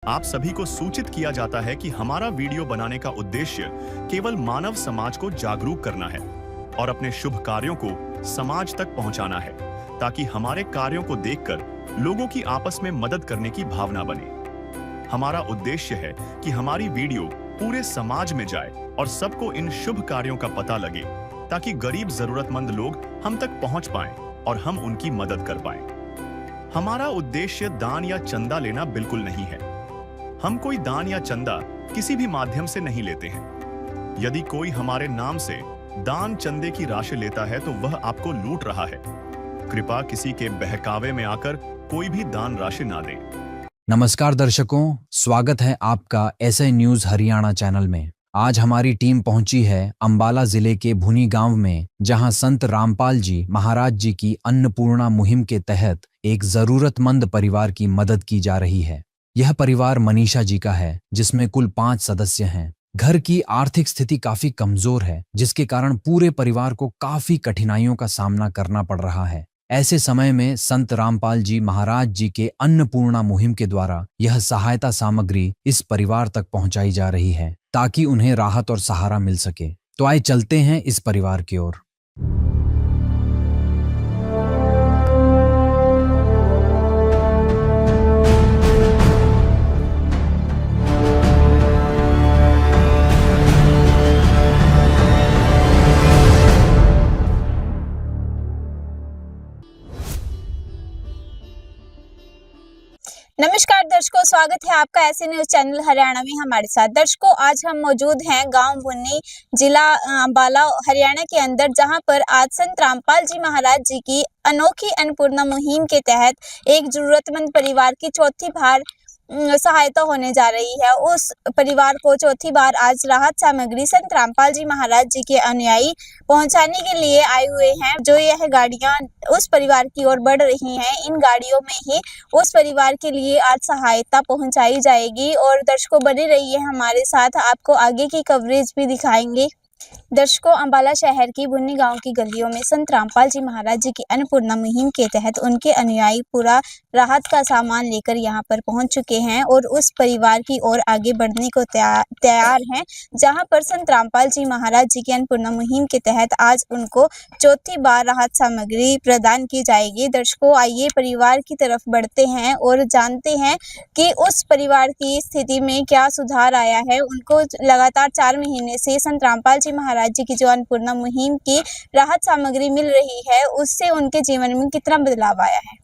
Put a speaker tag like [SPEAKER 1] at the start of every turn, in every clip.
[SPEAKER 1] आप सभी को सूचित किया जाता है कि हमारा वीडियो बनाने का उद्देश्य केवल मानव समाज को जागरूक करना है और अपने शुभ कार्यों को समाज तक पहुंचाना है, ताकि हमारे कार्यों को देखकर लोगों की आपस में मदद करने की भावना बने। हमारा उद्देश्य है कि हमारी वीडियो पूरे समाज में जाए और सबको इन शुभ कार्यों का पता लगे, ताकि गरीब जरूरतमंद लोग हम तक पहुंच पाएं और हम उनकी मदद कर पाएं। हमारा उद्देश्य दान या चंदा लेना बिल्कुल नहीं है। हम कोई दान या चंदा किसी भी माध्यम से नहीं लेते हैं। यदि कोई हमारे नाम से दान चंदे की राशि लेता है तो वह आपको लूट रहा है। कृपया किसी के बहकावे में आकर कोई भी दान राशि ना दें।
[SPEAKER 2] नमस्कार दर्शकों, स्वागत है आपका एसआई न्यूज हरियाणा चैनल में। आज हमारी टीम पहुंची है अंबाला जिले के भुनी गांव में, जहां संत रामपाल जी महाराज जी की अन्नपूर्णा मुहिम के तहत एक जरूरतमंद परिवार की मदद की जा रही है। यह परिवार मनीषा जी का है, जिसमें कुल 5 सदस्य हैं। घर की आर्थिक स्थिति काफी कमजोर है, जिसके कारण पूरे परिवार को काफी कठिनाइयों का सामना करना पड़ रहा है। ऐसे समय में संत रामपाल जी महाराज जी के अन्नपूर्णा मुहिम के द्वारा यह सहायता सामग्री इस परिवार तक पहुंचाई जा रही है, ताकि उन्हें राहत और सहारा मिल सके। तो आइए चलते हैं इस परिवार की ओर।
[SPEAKER 3] नमस्कार दर्शकों, स्वागत है आपका ऐसे न्यूज चैनल हरियाणा में हमारे साथ। दर्शकों, आज हम मौजूद हैं गांव भुनी, जिला अंबाला, हरियाणा के अंदर, जहां पर आज संत रामपाल जी महाराज जी की अनोखी अन्नपूर्णा मुहिम के तहत एक जरूरतमंद परिवार की चौथी बार सहायता होने जा रही है। उस परिवार को चौथी बार आज राहत सामग्री संत रामपाल जी महाराज जी के अनुयायी पहुंचाने के लिए आए हुए हैं। जो यह गाड़ियां उस परिवार की ओर बढ़ रही हैं, इन गाड़ियों में ही उस परिवार के लिए आज सहायता पहुंचाई जाएगी। और दर्शकों, बने रहिए हमारे साथ, आपको आगे की कवरेज भी दिखाएंगे। दर्शकों, अंबाला शहर की भुनी गांव की गलियों में संत रामपाल जी महाराज जी की अन्नपूर्णा मुहिम के तहत उनके अनुयायी पूरा राहत का सामान लेकर यहां पर पहुंच चुके हैं और उस परिवार की ओर आगे बढ़ने को तैयार हैं, जहां पर संत रामपाल जी महाराज जी की अन्नपूर्णा मुहिम के तहत आज उनको चौथी बार राहत सामग्री प्रदान की जाएगी। दर्शकों, आइए परिवार की तरफ बढ़ते हैं और जानते हैं कि उस परिवार की स्थिति में क्या सुधार आया है। उनको लगातार 4 महीने से संत रामपाल जी महाराज जी की जो अन्नपूर्णा मुहिम की राहत सामग्री मिल रही है, उससे उनके जीवन में कितना बदलाव आया है।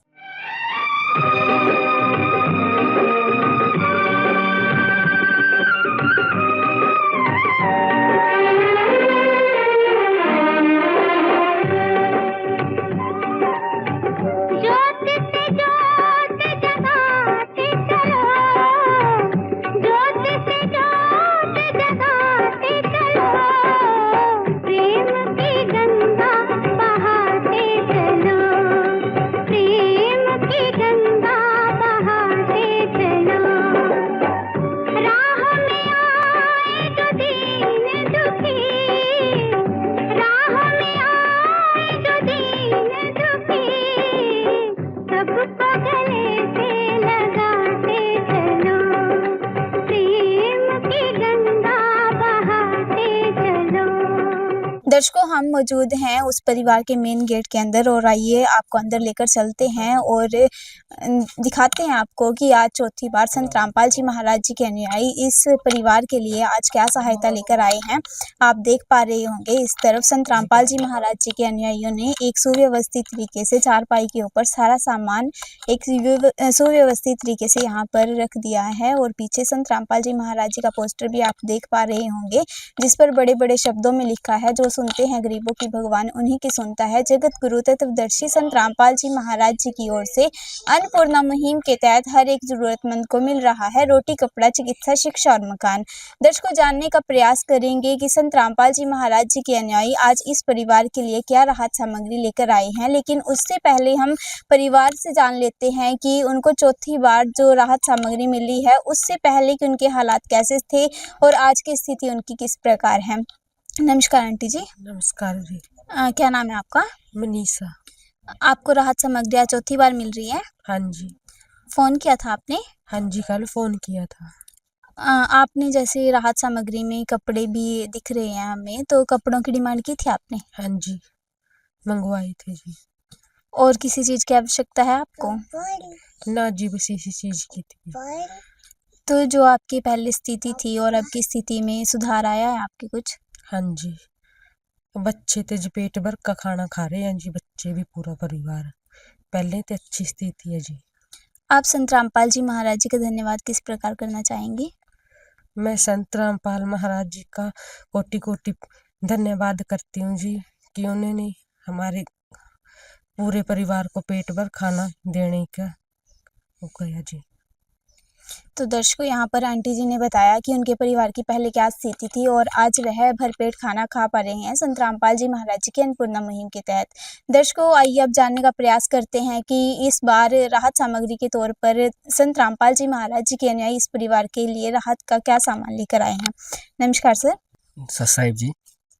[SPEAKER 3] दर्शकों, हम मौजूद हैं उस परिवार के मेन गेट के अंदर और आइए आपको अंदर लेकर चलते हैं और दिखाते हैं आपको कि आज चौथी बार संत रामपाल जी महाराज जी के अनुयायी इस परिवार के लिए आज क्या सहायता लेकर आए हैं। आप देख पा रहे होंगे, इस तरफ संत रामपाल जी महाराज जी के अनुयायियों ने एक सुव्यवस्थित तरीके से चारपाई के ऊपर सारा सामान एक सुव्यवस्थित तरीके से यहाँ पर रख दिया है और पीछे संत रामपाल जी महाराज जी का पोस्टर भी आप देख पा रहे होंगे, जिस पर बड़े बड़े शब्दों में लिखा है, जो सुनते हैं गरीबों की भगवान उन्हीं की सुनता है। जगत गुरु तत्वदर्शी संत रामपाल जी महाराज जी की ओर से अन्नपूर्णा मुहिम के तहत हर एक जरूरतमंद को मिल रहा है रोटी, कपड़ा, चिकित्सा, शिक्षा और मकान। दर्शकों, जानने का प्रयास करेंगे कि संत रामपाल जी महाराज जी के अनुयायी आज इस परिवार के लिए क्या राहत सामग्री लेकर आए हैं। लेकिन उससे पहले हम परिवार से जान लेते हैं कि उनको चौथी बार जो राहत सामग्री मिली है, उससे पहले कि उनके हालात कैसे थे और आज की स्थिति उनकी किस प्रकार है। नमस्कार आंटी जी।
[SPEAKER 4] नमस्कार जी।
[SPEAKER 3] क्या नाम है आपका?
[SPEAKER 4] मनीषा।
[SPEAKER 3] आपको राहत सामग्री आज चौथी बार मिल रही है?
[SPEAKER 4] हाँ जी।
[SPEAKER 3] फोन किया था आपने?
[SPEAKER 4] हाँ जी, कल फ़ोन किया था।
[SPEAKER 3] आपने जैसे राहत सामग्री में कपड़े भी दिख रहे हैं हमें, तो कपड़ों की डिमांड की थी आपने?
[SPEAKER 4] हाँ जी, मंगवाए थे जी।
[SPEAKER 3] और किसी चीज़ की आवश्यकता है आपको?
[SPEAKER 4] ना जी, बस इसी चीज़ की थी।
[SPEAKER 3] तो जो आपकी पहले स्थिति थी और अब की स्थिति में सुधार आया है आपके कुछ?
[SPEAKER 4] हाँ जी, बच्चे तो जी पेट भर का खाना खा रहे हैं जी, बच्चे भी पूरा परिवार। पहले तो अच्छी स्थिति है जी।
[SPEAKER 3] आप संत रामपाल जी महाराज जी का धन्यवाद किस प्रकार करना चाहेंगे?
[SPEAKER 4] मैं संत रामपाल महाराज जी का कोटि-कोटि धन्यवाद करती हूँ जी, कि उन्होंने हमारे पूरे परिवार को पेट भर खाना देने का वो किया जी।
[SPEAKER 3] तो दर्शकों, यहाँ पर आंटी जी ने बताया कि उनके परिवार की पहले क्या स्थिति थी और आज वह भरपेट खाना खा पा रहे हैं संत रामपाल जी महाराज जी की अन्नपूर्णा मुहिम के तहत। दर्शकों, आइए अब जानने का प्रयास करते हैं कि इस बार राहत सामग्री के तौर पर संत रामपाल जी महाराज जी के अनुयायी इस परिवार के लिए राहत का क्या सामान लेकर आए हैं। नमस्कार सर।
[SPEAKER 5] साहिब जी।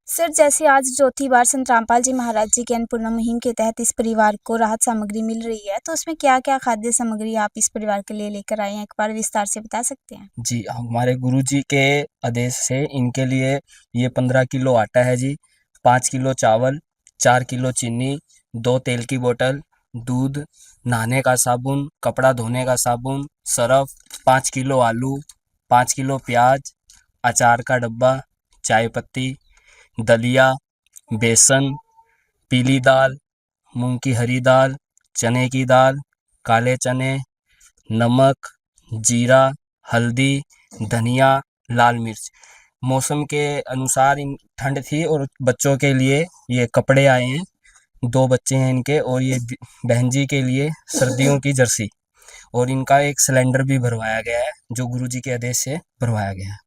[SPEAKER 3] सर, जैसे आज चौथी बार संत रामपाल जी महाराज जी के अन्नपूर्णा मुहिम के तहत इस परिवार को राहत सामग्री मिल रही है, तो उसमें क्या-क्या खाद्य सामग्री आप इस परिवार के लिए लेकर आए हैं, एक बार विस्तार से बता सकते हैं?
[SPEAKER 5] जी, हमारे गुरुजी के आदेश से इनके लिए ये 15 किलो आटा है जी, 5 किलो चावल, 4 किलो चीनी, 2 तेल की बोतल, दूध, नहाने का साबुन, कपड़ा धोने का साबुन, सरफ, 5 किलो आलू, 5 किलो प्याज, अचार का डब्बा, चाय पत्ती, दलिया, बेसन, पीली दाल, मूंग की हरी दाल, चने की दाल, काले चने, नमक, जीरा, हल्दी, धनिया, लाल मिर्च। मौसम के अनुसार इन ठंड थी और बच्चों के लिए ये कपड़े आए हैं, 2 बच्चे हैं इनके, और ये बहन जी के लिए सर्दियों की जर्सी, और इनका एक सिलेंडर भी भरवाया गया है, जो गुरुजी के आदेश से भरवाया गया है।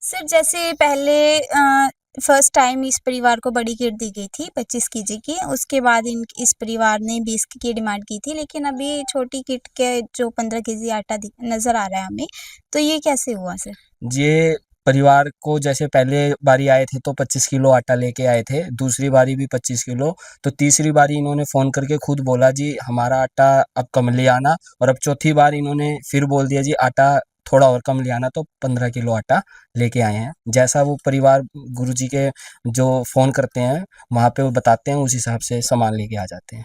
[SPEAKER 3] सर, जैसे पहले फर्स्ट टाइम इस परिवार को बड़ी किट दी गई थी 25 केजी की, उसके बाद इस परिवार ने 20 की डिमांड की थी, लेकिन अभी छोटी किट के जो 15 केजी आटा नज़र आ रहा है हमें, तो ये कैसे हुआ सर?
[SPEAKER 5] ये परिवार को जैसे पहले बारी आए थे तो 25 किलो आटा लेके आए थे, दूसरी बारी भी 25 किलो, तो तीसरी बारी इन्होंने फ़ोन करके खुद बोला जी हमारा आटा अब कम ले आना, और अब चौथी बार इन्होंने फिर बोल दिया जी आटा थोड़ा और कम ले आना, तो 15 किलो आटा लेके आए हैं। जैसा वो परिवार गुरुजी के जो फ़ोन करते हैं वहाँ पे वो बताते हैं, उस हिसाब से सामान लेके आ जाते हैं।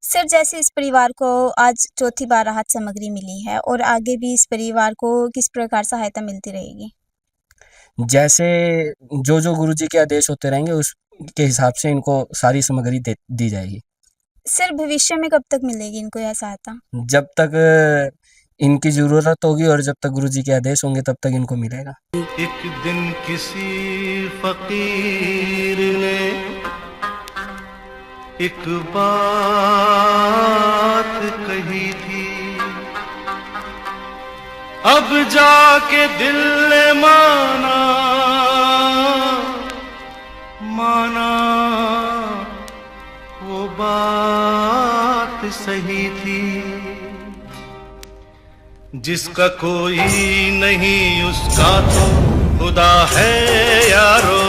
[SPEAKER 3] सर, जैसे इस परिवार को आज चौथी बार राहत सामग्री मिली है और आगे भी इस परिवार को किस प्रकार सहायता मिलती रहेगी?
[SPEAKER 5] जैसे जो गुरुजी के आदेश होते रहेंगे उसके हिसाब से इनको सारी सामग्री दी जाएगी।
[SPEAKER 3] सर, भविष्य में कब तक मिलेगी इनको यह सहायता?
[SPEAKER 5] जब तक इनकी ज़रूरत होगी और जब तक गुरुजी के आदेश होंगे तब तक इनको मिलेगा।
[SPEAKER 6] एक दिन किसी फकीर ने एक बात कही थी, अब जाके दिल ने माना वो बात सही थी। जिसका कोई नहीं उसका तो खुदा है यारो,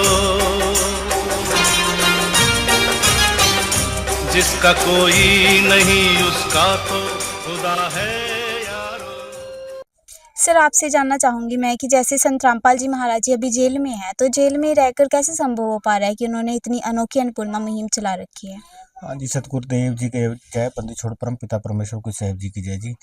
[SPEAKER 6] जिसका कोई नहीं उसका तो खुदा है यारो।
[SPEAKER 3] सर, आपसे जानना चाहूंगी मैं कि जैसे संत रामपाल जी महाराज जी अभी जेल में है, तो जेल में रहकर कैसे संभव हो पा रहा है कि उन्होंने इतनी अनोखी अन्नपूर्णा मुहिम चला रखी है?
[SPEAKER 7] हाँ जी, सतगुरुदेव जी के जय, बंदी छोड़ परम पिता परमेश्वर की साहेब जी की जय जी।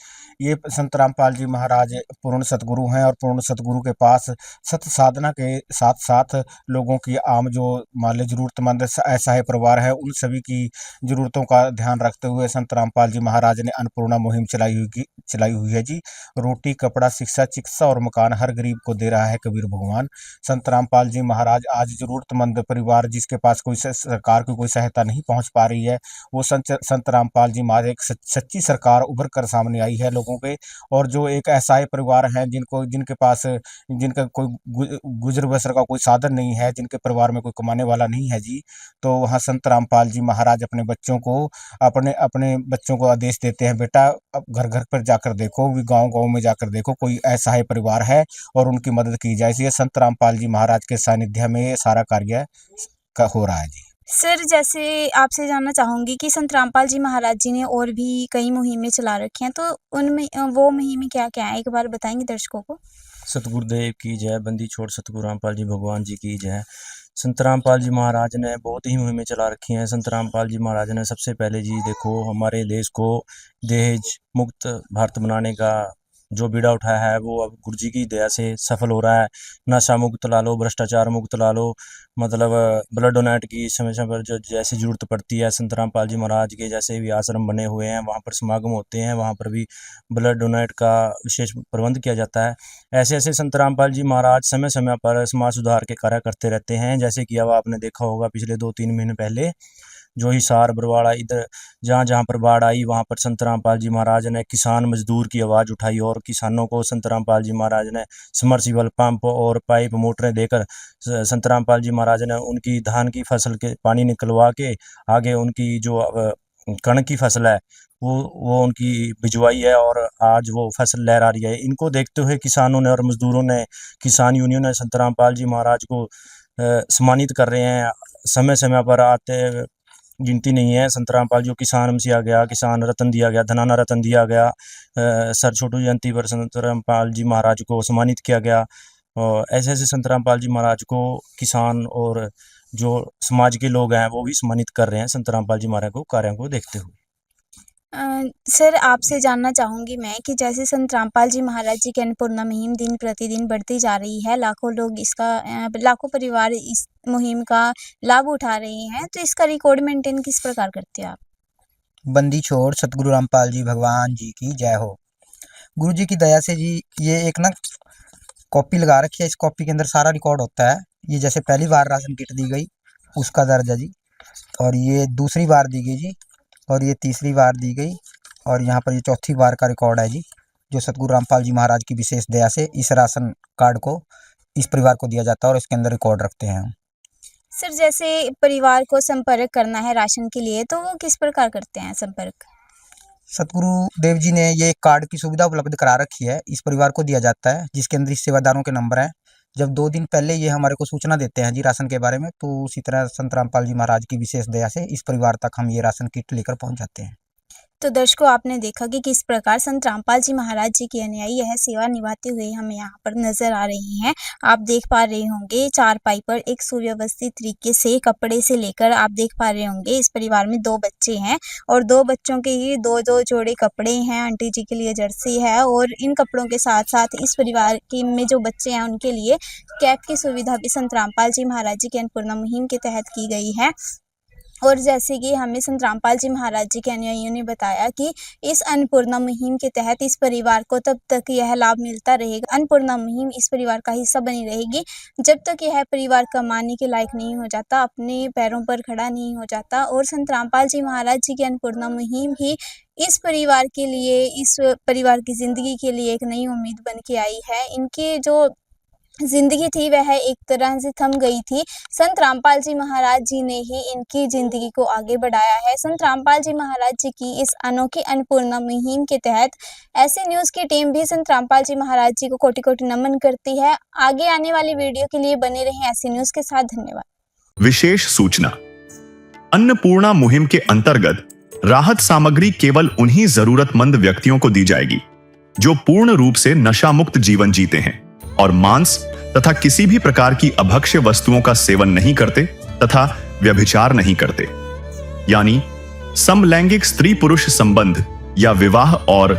[SPEAKER 7] ये संत रामपाल जी महाराज पूर्ण सतगुरु हैं और पूर्ण सतगुरु के पास सत साधना के साथ साथ लोगों की आम जो मान लो जरूरतमंद असहाय परिवार है, उन सभी की ज़रूरतों का ध्यान रखते हुए संत रामपाल जी महाराज ने अन्नपूर्णा मुहिम चलाई हुई है जी। रोटी, कपड़ा, शिक्षा, चिकित्सा और मकान हर गरीब को दे रहा है कबीर भगवान। संत रामपाल जी महाराज आज ज़रूरतमंद परिवार जिसके पास कोई सरकार की कोई सहायता नहीं पहुँच पा रही है, वो संत रामपाल जी महाराज एक सच्ची सरकार उभर कर सामने आई है लोगों पे। और जो एक असहाय परिवार है जिनके पास जिनका कोई गुजर बसर का कोई साधन नहीं है, जिनके परिवार में कोई कमाने वाला नहीं है जी, तो वहाँ संत रामपाल जी महाराज अपने बच्चों को आदेश देते हैं, बेटा अब घर घर पर जाकर देखो, भी गाँव में जाकर देखो कोई असहाय परिवार है और उनकी मदद की जाए। इसलिए संत रामपाल जी महाराज के सानिध्य में ये सारा कार्य हो रहा है जी।
[SPEAKER 3] सर, जैसे आपसे जानना चाहूँगी कि संत रामपाल जी महाराज जी ने और भी कई मुहिमें चला रखी हैं, तो उनमें वो मुहिमें क्या-क्या हैं? एक बार बताएँगे दर्शकों को?
[SPEAKER 7] सतगुरुदेव की जय, बंदी छोड़ सतगुरु रामपाल जी भगवान जी की जय। संत रामपाल जी महाराज ने बहुत ही मुहिमें चला रखी हैं। संत रामपाल जी महाराज ने सबसे पहले जी देखो हमारे देश को दहेज मुक्त भारत बनाने का जो बीड़ा उठाया है वो अब गुरु जी की दया से सफल हो रहा है। नशा मुक्त ला लो, भ्रष्टाचार मुक्त ला लो, मतलब ब्लड डोनेट की समय समय पर जो जैसे ज़रूरत पड़ती है, संत रामपाल जी महाराज के जैसे भी आश्रम बने हुए हैं वहाँ पर समागम होते हैं, वहाँ पर भी ब्लड डोनेट का विशेष प्रबंध किया जाता है। ऐसे ऐसे संत रामपाल जी महाराज समय समय पर समाज सुधार के कार्य करते रहते हैं। जैसे कि अब आपने देखा होगा पिछले 2-3 महीने पहले जो हिसार बरवाड़ा इधर जहाँ जहाँ पर बाढ़ आई वहाँ पर संत रामपाल जी महाराज ने किसान मजदूर की आवाज़ उठाई और किसानों को संत रामपाल जी महाराज ने समरसीबल पंप और पाइप मोटरें देकर संत रामपाल जी महाराज ने उनकी धान की फसल के पानी निकलवा के आगे उनकी जो कणक की फसल है वो उनकी भिजवाई है और आज वो फसल लहरा रही है। इनको देखते हुए किसानों ने और मजदूरों ने, किसान यूनियन ने संत रामपाल जी महाराज को सम्मानित कर रहे हैं। समय समय पर आते गिनती नहीं है। संत रामपाल जी को किसान मसीहा गया, किसान रत्न दिया गया, धनाना रत्न दिया गया। सर छोटू जयंती पर संत रामपाल जी महाराज को सम्मानित किया गया। और ऐसे ऐसे संत रामपाल जी महाराज को किसान और जो समाज के लोग हैं वो भी सम्मानित कर रहे हैं संत रामपाल जी महाराज को कार्यों को देखते हुए।
[SPEAKER 3] सर, आपसे जानना चाहूँगी मैं कि जैसे संत रामपाल जी महाराज जी की अन्नपूर्णा मुहिम दिन प्रतिदिन बढ़ती जा रही है, लाखों लोग लाखों परिवार इस मुहिम का लाभ उठा रहे हैं, तो इसका रिकॉर्ड मेंटेन किस प्रकार करते हैं आप?
[SPEAKER 8] बंदी छोड़ सतगुरु रामपाल जी भगवान जी की जय हो। गुरु जी की दया से जी ये एक ना कॉपी लगा रखी है, इस कॉपी के अंदर सारा रिकॉर्ड होता है। ये जैसे पहली बार राशन किट दी गई उसका दर्ज है जी, और ये दूसरी बार दी गई जी, और ये तीसरी बार दी गई, और यहाँ पर ये चौथी बार का रिकॉर्ड है जी, जो सतगुरु रामपाल जी महाराज की विशेष दया से इस राशन कार्ड को इस परिवार को दिया जाता है और इसके अंदर रिकॉर्ड रखते हैं हम।
[SPEAKER 3] सर, जैसे परिवार को संपर्क करना है राशन के लिए, तो वो किस प्रकार करते हैं संपर्क?
[SPEAKER 8] सतगुरु देव जी ने ये कार्ड की सुविधा उपलब्ध करा रखी है, इस परिवार को दिया जाता है, जिसके अंदर इस सेवादारों के नंबर हैं। जब 2 दिन पहले ये हमारे को सूचना देते हैं जी राशन के बारे में, तो उसी तरह संत रामपाल जी महाराज की विशेष दया से इस परिवार तक हम ये राशन किट लेकर पहुंच जाते हैं।
[SPEAKER 3] तो दर्शकों, आपने देखा कि किस प्रकार संत रामपाल जी महाराज जी की अनुयायी यह सेवा निभाते हुए हमें यहाँ पर नजर आ रही हैं। आप देख पा रहे होंगे चारपाई पर एक सुव्यवस्थित तरीके से कपड़े से लेकर आप देख पा रहे होंगे इस परिवार में 2 बच्चे हैं और 2 बच्चों के ही 2-2 जोड़े कपड़े हैं। आंटी जी के लिए जर्सी है और इन कपड़ों के साथ साथ इस परिवार के में जो बच्चे हैं उनके लिए कैप की सुविधा भी संत रामपाल जी महाराज जी की अन्नपूर्णा मुहिम के तहत की गई है। और जैसे कि हमें संत रामपाल जी महाराज जी के अनुयायियों ने बताया कि इस अन्नपूर्णा मुहिम के तहत इस परिवार को तब तक यह लाभ मिलता रहेगा, अन्नपूर्णा मुहिम इस परिवार का हिस्सा बनी रहेगी जब तक यह परिवार कमाने के लायक नहीं हो जाता, अपने पैरों पर खड़ा नहीं हो जाता। और संत रामपाल जी महाराज जी की अन्नपूर्णा मुहिम ही इस परिवार के लिए, इस परिवार की जिंदगी के लिए एक नई उम्मीद बन के आई है। इनके जो जिंदगी थी वह एक तरह से थम गई थी, संत रामपाल जी महाराज जी ने ही इनकी जिंदगी को आगे बढ़ाया है। संत रामपाल जी महाराज जी की इस अनोखी अन्नपूर्णा मुहिम के तहत ऐसे न्यूज की टीम भी संत रामपाल जी महाराज जी को कोटि-कोटि नमन करती है। आगे आने वाली वीडियो के लिए बने रहें ऐसे न्यूज के साथ। धन्यवाद।
[SPEAKER 1] विशेष सूचना, अन्नपूर्णा मुहिम के अंतर्गत राहत सामग्री केवल उन्हीं जरूरतमंद व्यक्तियों को दी जाएगी जो पूर्ण रूप से नशा मुक्त जीवन जीते हैं और मांस तथा किसी भी प्रकार की अभक्ष्य वस्तुओं का सेवन नहीं करते तथा व्यभिचार नहीं करते, यानी समलैंगिक स्त्री पुरुष संबंध या विवाह और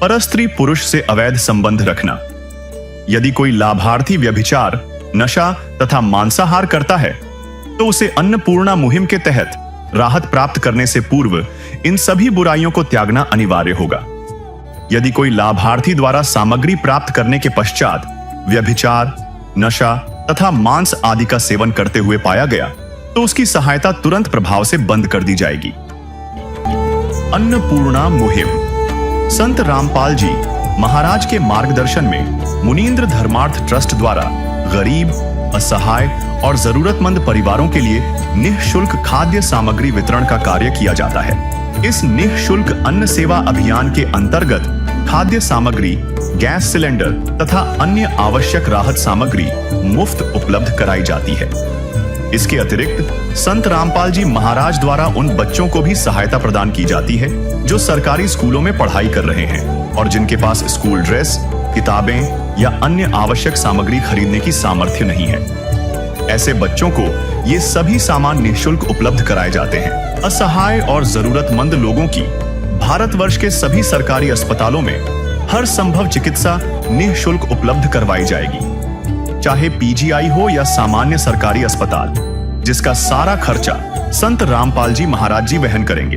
[SPEAKER 1] परस्त्री पुरुष से अवैध संबंध रखना। यदि कोई लाभार्थी व्यभिचार, नशा तथा मांसाहार करता है तो उसे अन्नपूर्णा मुहिम के तहत राहत प्राप्त करने से पूर्व इन सभी बुराइयों को त्यागना अनिवार्य होगा। यदि कोई लाभार्थी द्वारा सामग्री प्राप्त करने के पश्चात व्यभिचार, नशा तथा मांस आदि का सेवन करते हुए पाया गया तो उसकी सहायता तुरंत प्रभाव से बंद कर दी जाएगी। अन्नपूर्णा मुहिम संत रामपाल जी महाराज के मार्गदर्शन में मुनीन्द्र धर्मार्थ ट्रस्ट द्वारा गरीब, असहाय और जरूरतमंद परिवारों के लिए निःशुल्क खाद्य सामग्री वितरण का कार्य किया जाता है। इस निःशुल्क अन्न सेवा अभियान के अंतर्गत खाद्य सामग्री, गैस सिलेंडर तथा अन्य आवश्यक राहत सामग्री मुफ्त उपलब्ध कराई जाती है। इसके अतिरिक्त संत रामपाल जी महाराज द्वारा उन बच्चों को भी सहायता प्रदान की जाती है जो सरकारी स्कूलों में पढ़ाई कर रहे हैं और जिनके पास स्कूल ड्रेस, किताबें या अन्य आवश्यक सामग्री खरीदने की सामर्थ्य नहीं है। ऐसे बच्चों को ये सभी सामान निःशुल्क उपलब्ध कराए जाते हैं। असहाय और जरूरतमंद लोगों की भारतवर्ष के सभी सरकारी अस्पतालों में हर संभव चिकित्सा निःशुल्क उपलब्ध करवाई जाएगी, चाहे पीजीआई हो या सामान्य सरकारी अस्पताल, जिसका सारा खर्चा संत रामपाल जी महाराज जी वहन करेंगे।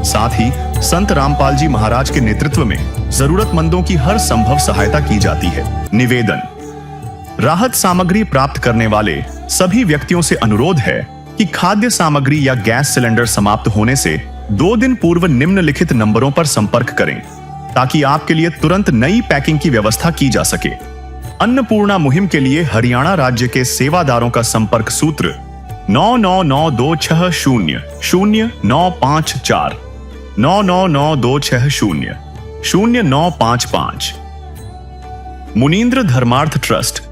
[SPEAKER 1] साथ ही संत रामपाल जी महाराज के नेतृत्व में जरूरतमंदों की हर संभव सहायता की जाती है। निवेदन: राहत सामग्री प्राप्त करने वाले सभी व्यक्तियों से अनुरोध है कि खाद्य सामग्री या गैस सिलेंडर समाप्त होने से 2 दिन पूर्व निम्नलिखित नंबरों पर संपर्क करें ताकि आपके लिए तुरंत नई पैकिंग की व्यवस्था की जा सके। अन्नपूर्णा मुहिम के लिए हरियाणा राज्य के सेवादारों का संपर्क सूत्र 9992600954 9992600955। मुनींद्र धर्मार्थ ट्रस्ट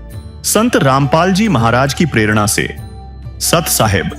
[SPEAKER 1] संत रामपाल जी महाराज की प्रेरणा से सत साहिब